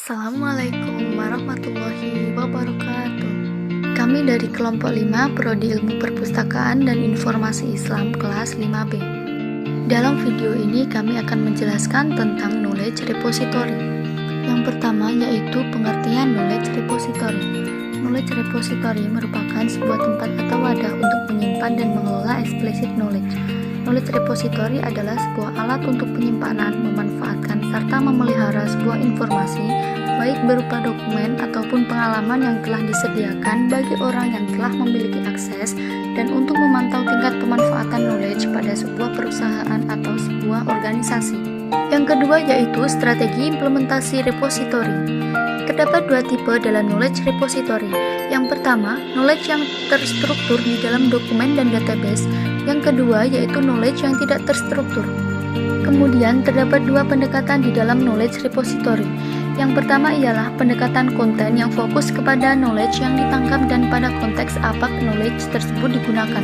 Assalamualaikum warahmatullahi wabarakatuh. Kami dari kelompok 5 Prodi Ilmu Perpustakaan dan Informasi Islam kelas 5B. Dalam video ini kami akan menjelaskan tentang knowledge repository. Yang pertama yaitu pengertian knowledge repository. Knowledge repository merupakan sebuah tempat atau wadah untuk menyimpan dan mengelola explicit knowledge. Knowledge repository adalah sebuah alat untuk penyimpanan, memanfaatkan, serta memelihara sebuah informasi, baik berupa dokumen ataupun pengalaman yang telah disediakan bagi orang yang telah memiliki akses, dan untuk memantau tingkat pemanfaatan knowledge pada sebuah perusahaan atau sebuah organisasi. Yang kedua yaitu strategi implementasi repository. Terdapat dua tipe dalam knowledge repository. Yang pertama, knowledge yang terstruktur di dalam dokumen dan database. Yang kedua yaitu knowledge yang tidak terstruktur. Kemudian terdapat dua pendekatan di dalam knowledge repository. Yang pertama ialah pendekatan konten yang fokus kepada knowledge yang ditangkap dan pada konteks apa knowledge tersebut digunakan.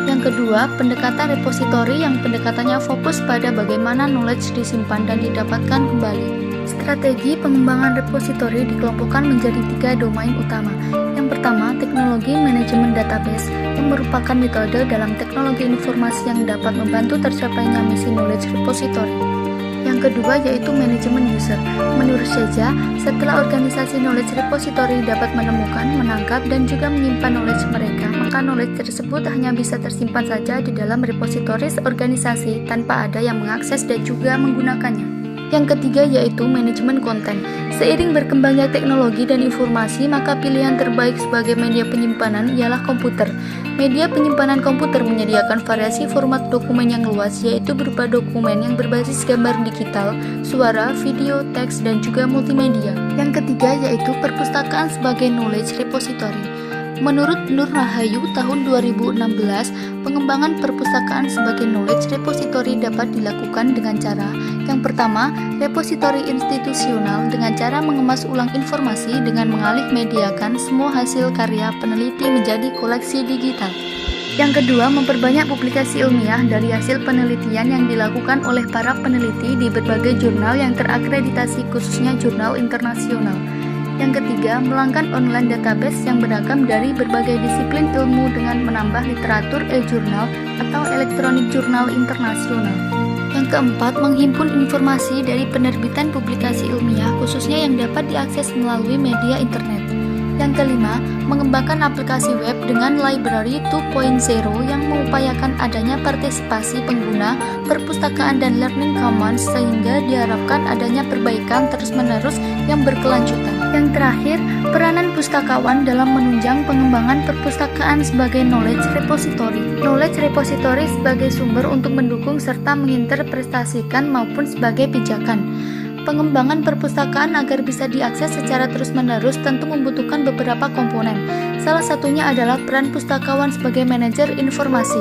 Yang kedua, pendekatan repository yang pendekatannya fokus pada bagaimana knowledge disimpan dan didapatkan kembali. Strategi pengembangan repository dikelompokkan menjadi 3 domain utama. Yang pertama, teknologi manajemen database, yang merupakan metode dalam teknologi informasi yang dapat membantu tercapainya misi knowledge repository. Yang kedua yaitu manajemen user. Menurut Seja, setelah organisasi knowledge repository dapat menemukan, menangkap, dan juga menyimpan knowledge mereka, maka knowledge tersebut hanya bisa tersimpan saja di dalam repositories organisasi tanpa ada yang mengakses dan juga menggunakannya. Yang ketiga yaitu manajemen konten. Seiring berkembangnya teknologi dan informasi, maka pilihan terbaik sebagai media penyimpanan ialah komputer. Media penyimpanan komputer menyediakan variasi format dokumen yang luas, yaitu berupa dokumen yang berbasis gambar digital, suara, video, teks, dan juga multimedia. Yang ketiga yaitu perpustakaan sebagai knowledge repository. Menurut Nur Rahayu tahun 2016, pengembangan perpustakaan sebagai knowledge repository dapat dilakukan dengan cara yang pertama, repository institusional dengan cara mengemas ulang informasi dengan mengalih mediakan semua hasil karya peneliti menjadi koleksi digital. Yang kedua, memperbanyak publikasi ilmiah dari hasil penelitian yang dilakukan oleh para peneliti di berbagai jurnal yang terakreditasi, khususnya jurnal internasional. Yang ketiga, melangkan online database yang beragam dari berbagai disiplin ilmu dengan menambah literatur e-jurnal atau elektronik jurnal internasional. Yang keempat, menghimpun informasi dari penerbitan publikasi ilmiah khususnya yang dapat diakses melalui media internet. Yang kelima, mengembangkan aplikasi web dengan Library 2.0 yang mengupayakan adanya partisipasi pengguna, perpustakaan, dan learning commons sehingga diharapkan adanya perbaikan terus-menerus yang berkelanjutan. Yang terakhir, peranan pustakawan dalam menunjang pengembangan perpustakaan sebagai knowledge repository. Knowledge repository sebagai sumber untuk mendukung serta menginterpretasikan maupun sebagai pijakan. Pengembangan perpustakaan agar bisa diakses secara terus-menerus tentu membutuhkan beberapa komponen. Salah satunya adalah peran pustakawan sebagai manajer informasi.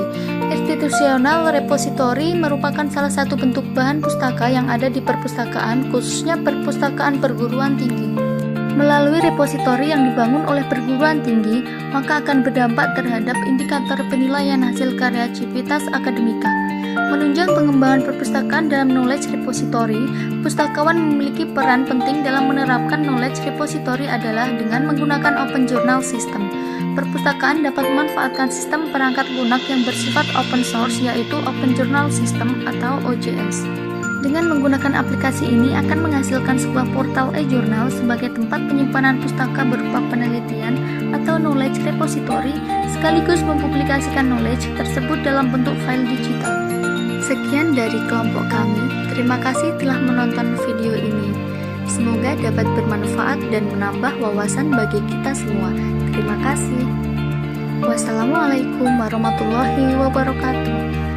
Institutional repository merupakan salah satu bentuk bahan pustaka yang ada di perpustakaan, khususnya perpustakaan perguruan tinggi. Melalui repositori yang dibangun oleh perguruan tinggi, maka akan berdampak terhadap indikator penilaian hasil karya Civitas Akademika. Menunjang pengembangan perpustakaan dalam knowledge repository, pustakawan memiliki peran penting dalam menerapkan knowledge repository adalah dengan menggunakan open journal system. Perpustakaan dapat memanfaatkan sistem perangkat lunak yang bersifat open source, yaitu Open Journal System atau OJS. Dengan menggunakan aplikasi ini akan menghasilkan sebuah portal e-jurnal sebagai tempat penyimpanan pustaka berupa penelitian atau knowledge repository, sekaligus mempublikasikan knowledge tersebut dalam bentuk file digital. Sekian dari kelompok kami, terima kasih telah menonton video ini. Semoga dapat bermanfaat dan menambah wawasan bagi kita semua. Terima kasih. Wassalamualaikum warahmatullahi wabarakatuh.